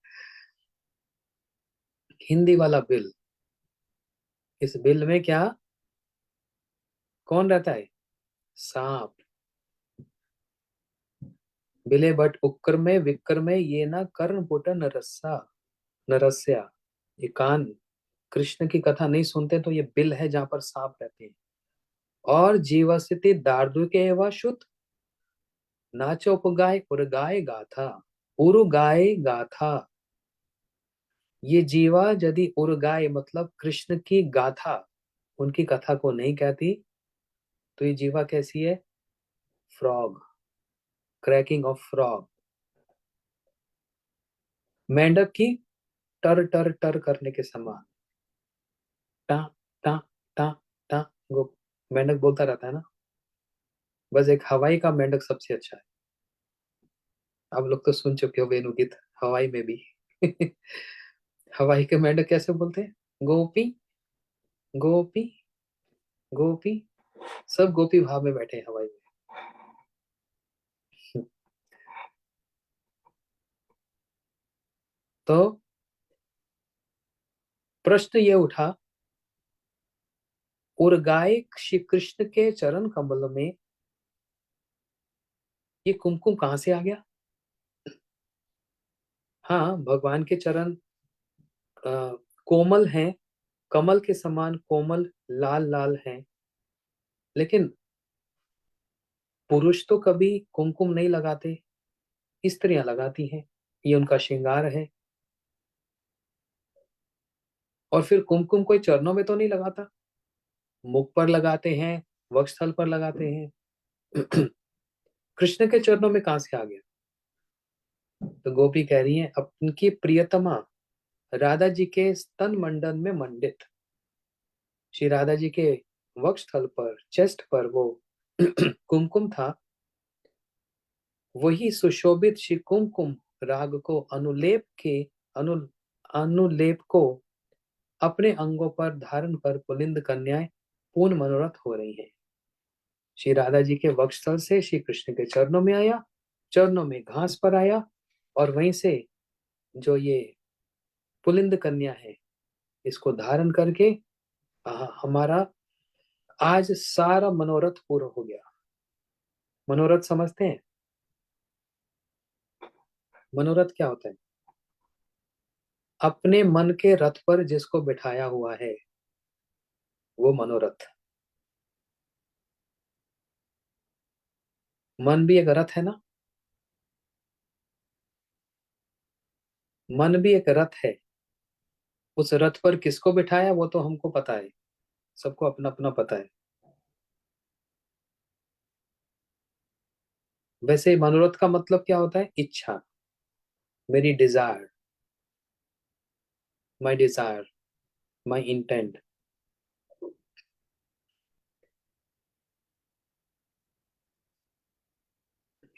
हिंदी वाला बिल। इस बिल में क्या, कौन रहता है? सांप। बिले बट उक्कर में विक्कर में ये ना कर्ण पुट नरस्सा नरस्या। ये कान कृष्ण की कथा नहीं सुनते तो ये बिल है जहां पर सांप रहते हैं। और जीवस्ति दार्दुके व शुत नाचो उपगाय उर्गाय गाथा। उर्गाय गाथा। ये जीवा यदि उर्गाय मतलब कृष्ण की गाथा उनकी कथा को नहीं कहती तो ये जीवा कैसी है? फ्रॉग। Cracking of frog. मेंढक की टर टर टर करने के समान। टा टा टा टा। गो मेंढक बोलता रहता है ना। बस एक हवाई का मेंढक सबसे अच्छा है। आप लोग तो सुन चुके हो वेणुगीत हवाई में भी। हवाई के मेंढक कैसे बोलते हैं? गोपी गोपी गोपी। सब गोपी भाव में बैठे हैं हवाई में। तो प्रश्न ये उठा, उर्गाए श्री कृष्ण के चरण कमल में ये कुमकुम कहां से आ गया? हाँ, भगवान के चरण कोमल हैं, कमल के समान कोमल लाल लाल हैं। लेकिन पुरुष तो कभी कुमकुम नहीं लगाते, स्त्रियां लगाती हैं। ये उनका श्रृंगार है। और फिर कुमकुम कोई चरणों में तो नहीं लगाता, मुख पर लगाते हैं, वक्षस्थल पर लगाते हैं। कृष्ण के चरणों में कहां से आ गया? तो गोपी कह रही है अपनी प्रियतमा राधा जी के स्तन मंडल में मंडित श्री राधा जी के वक्षस्थल पर चेस्ट पर वो कुमकुम था। वही सुशोभित श्री कुमकुम राग को अनु अनुलेप को अपने अंगों पर धारण कर पुलिंद कन्याएं पूर्ण मनोरथ हो रही हैं। श्री राधा जी के वक्षस्थल से श्री कृष्ण के चरणों में आया, चरणों में घास पर आया, और वहीं से जो ये पुलिंद कन्या है इसको धारण करके हमारा आज सारा मनोरथ पूरा हो गया। मनोरथ समझते हैं? मनोरथ क्या होता है? अपने मन के रथ पर जिसको बिठाया हुआ है वो मनोरथ। मन भी एक रथ है ना। मन भी एक रथ है। उस रथ पर किसको बिठाया वो तो हमको पता है, सबको अपना अपना पता है। वैसे मनोरथ का मतलब क्या होता है? इच्छा, मेरी desire, my desire, my intent.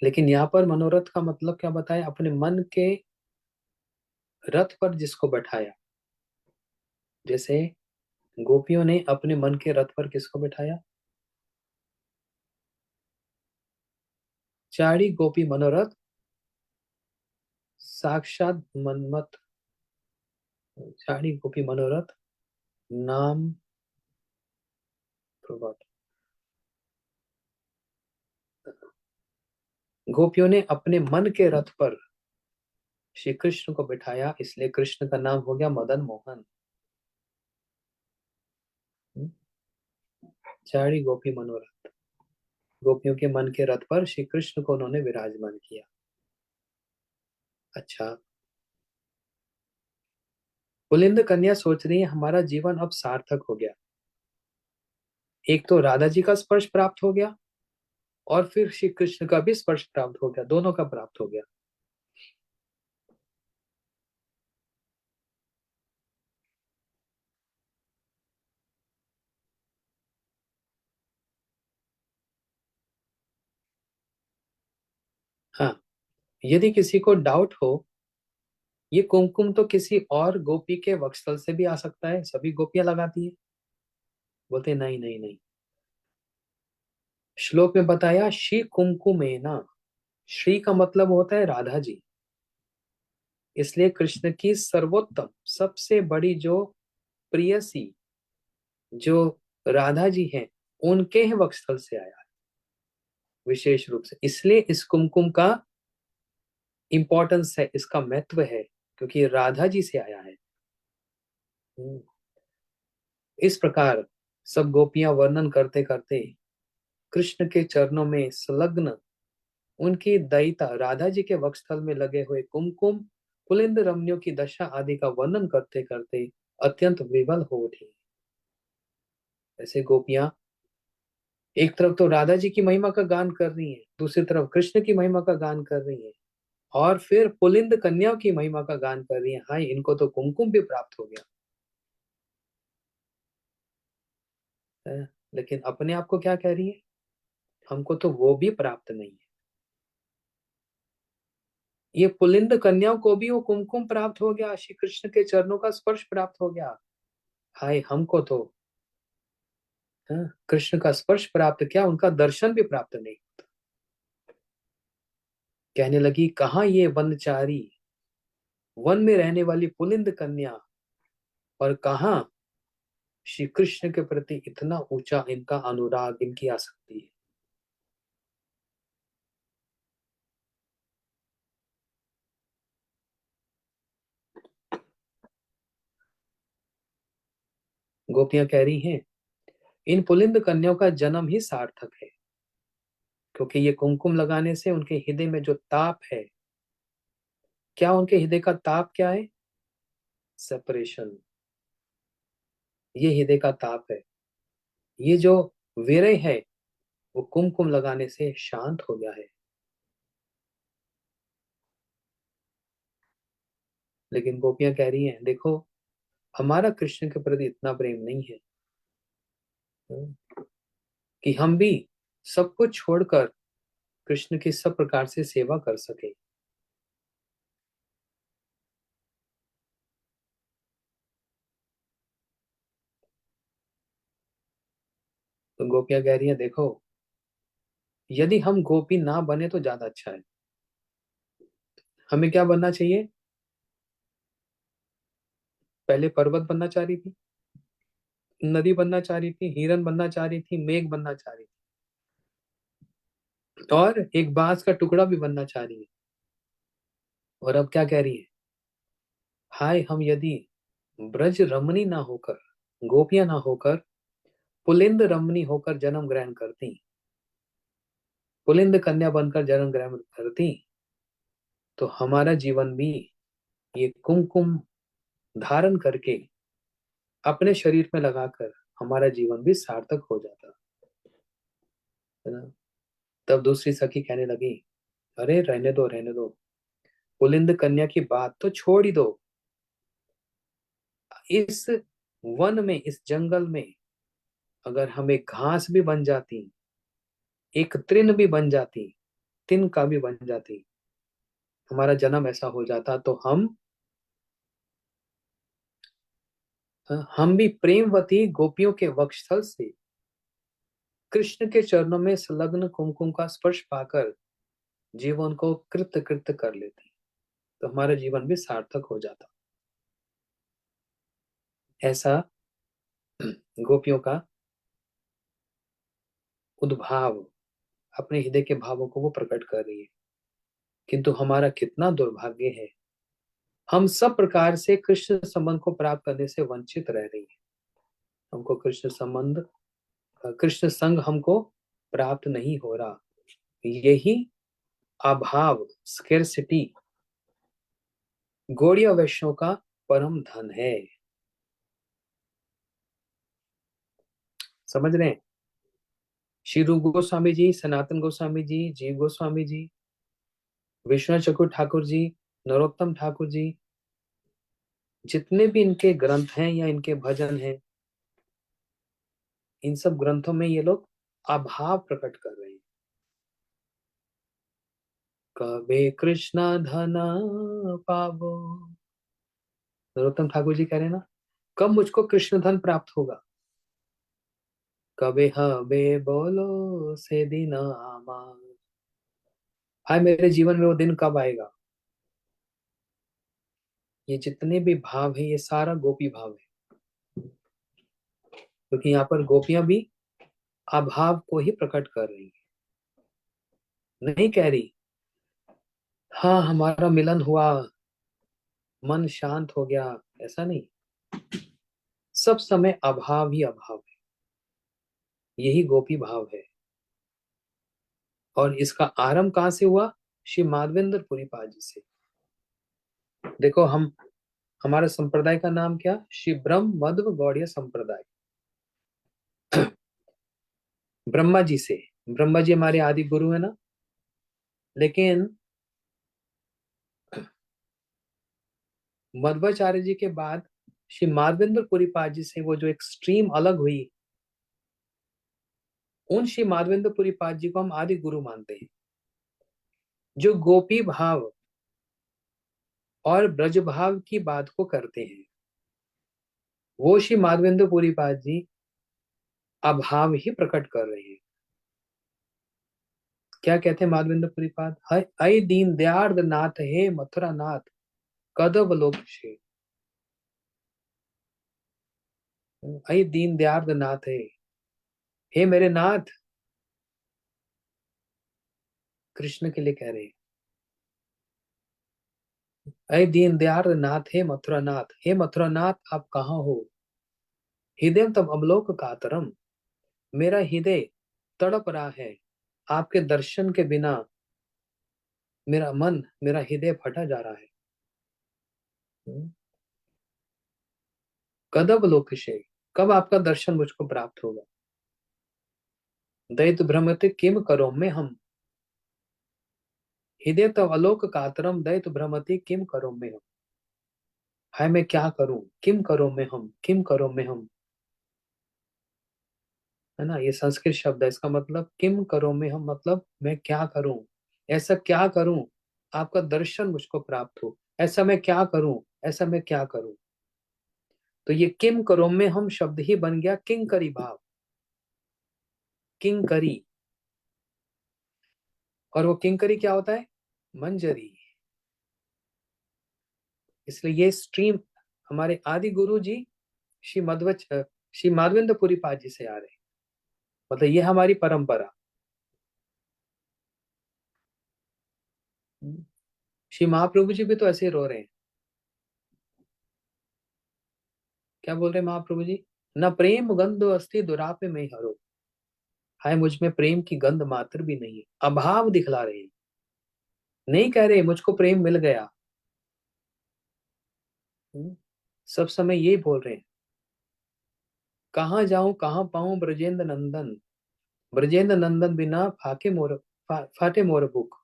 लेकिन यहाँ पर मनोरथ का मतलब क्या बताया? अपने मन के रथ पर जिसको बैठाया। जैसे गोपियों ने अपने मन के रथ पर किसको बिठाया? चारी गोपी मनोरथ साक्षात मनमत। चारी गोपी मनोरथ नाम प्रभात। गोपियों ने अपने मन के रथ पर श्री कृष्ण को बिठाया, इसलिए कृष्ण का नाम हो गया मदन मोहन। चारी गोपी मनोरथ। गोपियों के मन के रथ पर श्री कृष्ण को उन्होंने विराजमान किया। अच्छा, पुलिंद कन्या सोच रही है हमारा जीवन अब सार्थक हो गया। एक तो राधा जी का स्पर्श प्राप्त हो गया और फिर श्री कृष्ण का भी स्पर्श प्राप्त हो गया, दोनों का प्राप्त हो गया। हाँ, यदि किसी को डाउट हो, ये कुमकुम तो किसी और गोपी के वक्षस्थल से भी आ सकता है, सभी गोपियां लगाती है। बोलते नहीं नहीं नहीं। श्लोक में बताया श्री कुमकुमेना। श्री का मतलब होता है राधा जी। इसलिए कृष्ण की सर्वोत्तम सबसे बड़ी जो प्रियसी जो राधा जी हैं उनके ही वक्षस्थल से आया। विशेष रूप से। इसलिए इस कुमकुम का इंपॉर्टेंस है, इसका महत्व है, क्योंकि ये राधा जी से आया है। हम्म। इस प्रकार सब गोपियां वर्णन करते करते कृष्ण के चरणों में संलग्न उनकी दयिता राधा जी के वक्षस्थल में लगे हुए कुमकुम, पुलिंद रमणियों की दशा आदि का वर्णन करते करते अत्यंत विवल हो उठी। ऐसे गोपियां एक तरफ तो राधा जी की महिमा का गान कर रही हैं, दूसरी तरफ कृष्ण की महिमा का गान कर रही हैं, और फिर पुलिंद कन्याओं की महिमा का गान कर रही हैं। हाय, इनको तो कुमकुम भी प्राप्त हो गया है। लेकिन अपने आप को क्या कह रही है? हमको तो वो भी प्राप्त नहीं है। ये पुलिंद कन्याओं को भी वो कुमकुम प्राप्त हो गया, श्री कृष्ण के चरणों का स्पर्श प्राप्त हो गया। हाय, हमको तो कृष्ण का स्पर्श प्राप्त, क्या उनका दर्शन भी प्राप्त नहीं। कहने लगी, कहाँ ये वनचारी, वन में रहने वाली पुलिंद कन्या, और कहाँ श्री कृष्ण के प्रति इतना ऊंचा इनका अनुराग, इनकी आसक्ति है। गोपियां कह रही हैं, इन पुलिंद कन्याओं का जन्म ही सार्थक है, क्योंकि ये कुमकुम लगाने से उनके हृदय में जो ताप है, क्या उनके हृदय का ताप क्या है? सेपरेशन। ये हृदय का ताप है। ये जो विरह है, वो कुमकुम लगाने से शांत हो गया है। लेकिन गोपियां कह रही हैं, देखो, हमारा कृष्ण के प्रति इतना प्रेम नहीं है कि हम भी सब कुछ छोड़कर कृष्ण की सब प्रकार से सेवा कर सके। तो गोपियां कह रही हैं, देखो, यदि हम गोपी ना बने तो ज्यादा अच्छा है। हमें क्या बनना चाहिए? पहले पर्वत बनना चाह रही थी, नदी बनना चाह रही थी, हिरन बनना चाह रही थी, मेघ बनना चाह रही थी, और एक बांस का टुकड़ा भी बनना चाह रही है। और अब क्या कह रही है? हाय, हम यदि ब्रज रमणी ना होकर, गोपियां ना होकर, पुलिंद रमणी होकर जन्म ग्रहण करती, पुलिंद कन्या बनकर जन्म ग्रहण करती, तो हमारा जीवन भी ये कुमकुम धारण करके अपने शरीर में लगाकर हमारा जीवन भी सार्थक हो जाता, है ना। तब दूसरी सखी कहने लगी, अरे रहने दो, रहने दो, पुलिंद कन्या की बात तो छोड़ ही दो। इस वन में, इस जंगल में अगर हमें घास भी बन जाती, एक तृण भी बन जाती, तिनका भी बन जाती, हमारा जन्म ऐसा हो जाता, तो हम भी प्रेमवती गोपियों के वक्षस्थल से कृष्ण के चरणों में संलग्न कुमकुम का स्पर्श पाकर जीवन को कृत कृत कर लेती, तो हमारा जीवन भी सार्थक हो जाता। ऐसा गोपियों का उद्भाव, अपने हृदय के भावों को वो प्रकट कर रही है। किंतु हमारा कितना दुर्भाग्य है, हम सब प्रकार से कृष्ण संबंध को प्राप्त करने से वंचित रह रही है। हमको कृष्ण संबंध, कृष्ण संग हमको प्राप्त नहीं हो रहा। यही अभाव, स्केर्सिटी, गौड़ीय वैष्णव का परम धन है। समझ रहे हैं? श्री रूप गोस्वामी जी, सनातन गोस्वामी जी, जीव गोस्वामी जी, विश्वनाथ चक्रु ठाकुर जी, नरोत्तम ठाकुर जी, जितने भी इनके ग्रंथ हैं या इनके भजन हैं, इन सब ग्रंथों में ये लोग अभाव प्रकट कर रहे हैं। कबे कृष्णा धना पावो, नरोत्तम ठाकुर जी कह रहे हैं ना, कब मुझको कृष्ण धन प्राप्त होगा? कबे हबे बोलो से दिन आमा, हाय मेरे जीवन में वो दिन कब आएगा? ये जितने भी भाव है, ये सारा गोपी भाव है, क्योंकि यहाँ पर गोपियां भी अभाव को ही प्रकट कर रही हैं। नहीं कह रही हाँ हमारा मिलन हुआ, मन शांत हो गया, ऐसा नहीं। सब समय अभाव ही अभाव है, यही गोपी भाव है। और इसका आरंभ कहाँ से हुआ? श्री माधवेंद्र पुरी पाद जी से। देखो हम, हमारे संप्रदाय का नाम क्या? श्री ब्रह्म मध्व गौड़ीय संप्रदाय। ब्रह्मा जी से, ब्रह्मा जी हमारे आदि गुरु है ना। लेकिन मध्वाचार्य जी के बाद श्री माधवेंद्र पुरी पाद जी से वो जो एक स्ट्रीम अलग हुई, उन श्री माधवेंद्र पुरी पाद जी को हम आदि गुरु मानते हैं। जो गोपी भाव और ब्रज भाव की बात को करते हैं, वो श्री माधवेंद्र पुरी पाद जी अभाव ही प्रकट कर रहे हैं। क्या कहते हैं माधवेंद्र पुरी पाद? अय दीन दयार्द नाथ हे मथुरा नाथ कदव लोक छे। अय दीन दयार्द नाथ है, हे मेरे नाथ, कृष्ण के लिए कह रहे हैं। अय दीन दयार्द नाथ हे मथुरा नाथ, हे मथुरा नाथ आप कहाँ हो? हृदय तब अवलोक कातरम, मेरा हृदय तड़प रहा है आपके दर्शन के बिना। मेरा मन, मेरा हृदय फटा जा रहा है। कदब लोकशे, कब आपका दर्शन मुझको प्राप्त होगा? दैत भ्रमते किम करो में हम, हृदय तब अलोक कातरम दैत भ्रमति किम करो में हम। हाय मैं क्या करूं, किम करो में हम, किम करो में हम, है ना। ये संस्कृत शब्द है, इसका मतलब किम करो में हम, मतलब मैं क्या करूं, ऐसा क्या करूं आपका दर्शन मुझको प्राप्त हो, ऐसा मैं क्या करूं, ऐसा मैं क्या करूं। तो ये किम करो में हम शब्द ही बन गया किंकरी भाव, किंकरी। और वो किंकरी क्या होता है? मंजरी। इसलिए ये स्ट्रीम हमारे आदि गुरु जी श्री श्री माधवेंद्र पुरी पाद जी से आ रहे हैं। मतलब ये हमारी परंपरा। श्री महाप्रभु जी भी तो ऐसे ही रो रहे हैं। क्या बोल रहे हैं महाप्रभु जी? न प्रेम गंध अस्थि दुरापे में हरो, हाय मुझ में प्रेम की गंध मात्र भी नहीं है। अभाव दिखला रहे हैं, नहीं कह रहे मुझको प्रेम मिल गया। सब समय यही बोल रहे हैं, कहाँ जाऊं कहाँ पाऊं ब्रजेंद्र नंदन, ब्रजेंद्र नंदन बिना फाटे मोर बुक।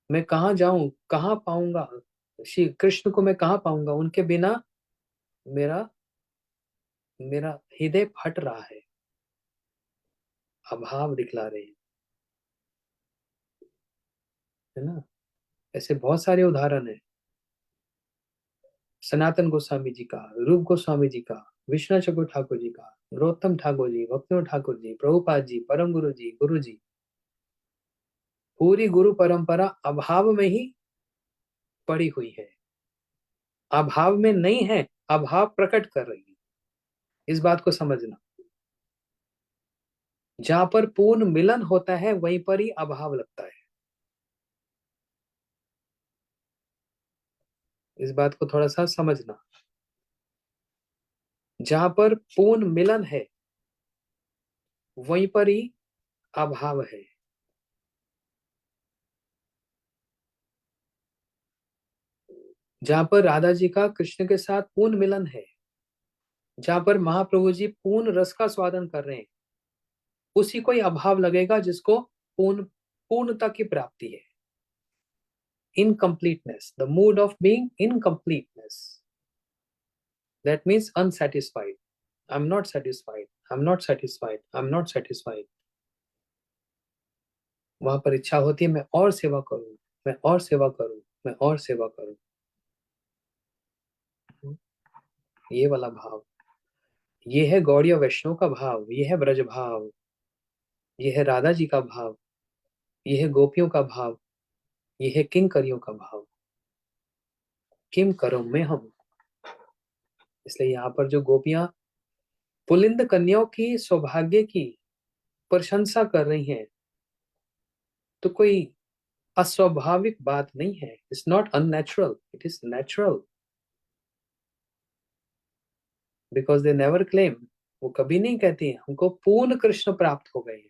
मैं कहाँ जाऊं, कहाँ पाऊंगा श्री कृष्ण को, मैं कहाँ पाऊंगा उनके बिना। मेरा मेरा हृदय फट रहा है। अभाव दिखला रहे हैं, है ना। ऐसे बहुत सारे उदाहरण है। सनातन गोस्वामी जी का, रूप गोस्वामी जी का, विष्णु चक्रु ठाकुर जी का, नरोत्तम ठाकुर जी, भक्तिनाथ ठाकुर जी, प्रभुपाद जी, परम गुरु जी, पूरी गुरु परंपरा अभाव में ही पड़ी हुई है, अभाव में नहीं है, अभाव प्रकट कर रही है। इस बात को समझना, जहां पर पूर्ण मिलन होता है वहीं पर ही अभाव लगता है। इस बात को थोड़ा सा समझना, जहां पर पूर्ण मिलन है वहीं पर ही अभाव है। जहां पर राधा जी का कृष्ण के साथ पूर्ण मिलन है, जहां पर महाप्रभु जी पूर्ण रस का स्वादन कर रहे हैं, उसी को ही अभाव लगेगा जिसको पूर्णता की प्राप्ति है। Incompleteness, the mood off being incompleteness, that means unsatisfied. I am not satisfied, I am not satisfied, I am not satisfied. वहां पर इच्छा होती है मैं और सेवा करूं, मैं और सेवा करूं, मैं और सेवा करूं। ये वाला भाव, ये है गौड़ीय वैष्णव का भाव, ये है ब्रज भाव, ये है राधा जी का भाव, ये है गोपियों का भाव, ये है किंकरियों का भाव। किम करो में हम। इसलिए यहाँ पर जो गोपियां पुलिंद कन्याओं की सौभाग्य की प्रशंसा कर रही हैं, तो कोई अस्वाभाविक बात नहीं है. It's not unnatural, it is natural. Because they never claim, वो कभी नहीं कहती हमको पूर्ण कृष्ण प्राप्त हो गए हैं.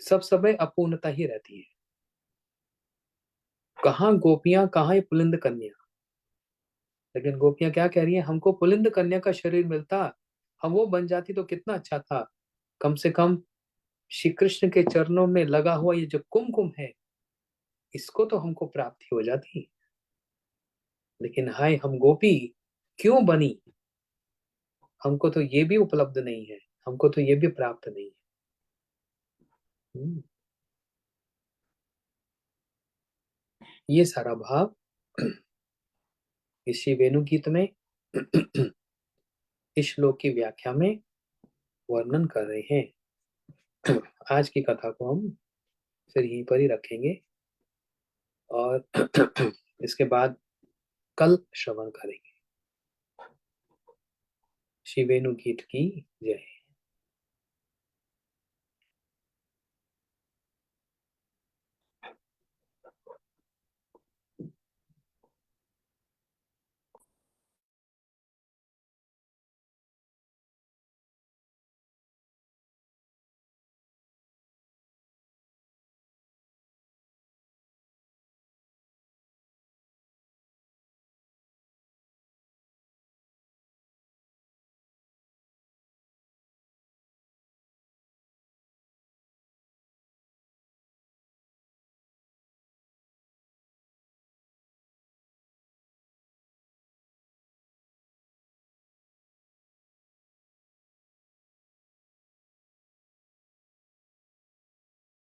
सब समय अपूर्णता ही रहती है. कहाँ गोपियां, कहाँ ये पुलिंद कन्या. लेकिन गोपियां क्या कह रही हैं, हमको पुलिंद कन्या का शरीर मिलता, हम वो बन जाती तो कितना अच्छा था. कम से कम श्री कृष्ण के चरणों में लगा हुआ ये जो कुमकुम है, इसको तो हमको प्राप्ति हो जाती. लेकिन हाय, हम गोपी क्यों बनी, हमको तो ये भी उपलब्ध नहीं है, हमको तो ये भी प्राप्त नहीं है. ये सारा भाव इसी वेणु गीत में इस श्लोक की व्याख्या में वर्णन कर रहे हैं. आज की कथा को हम फिर यहीं पर ही रखेंगे और इसके बाद कल श्रवण करेंगे. श्री वेणु गीत की जय.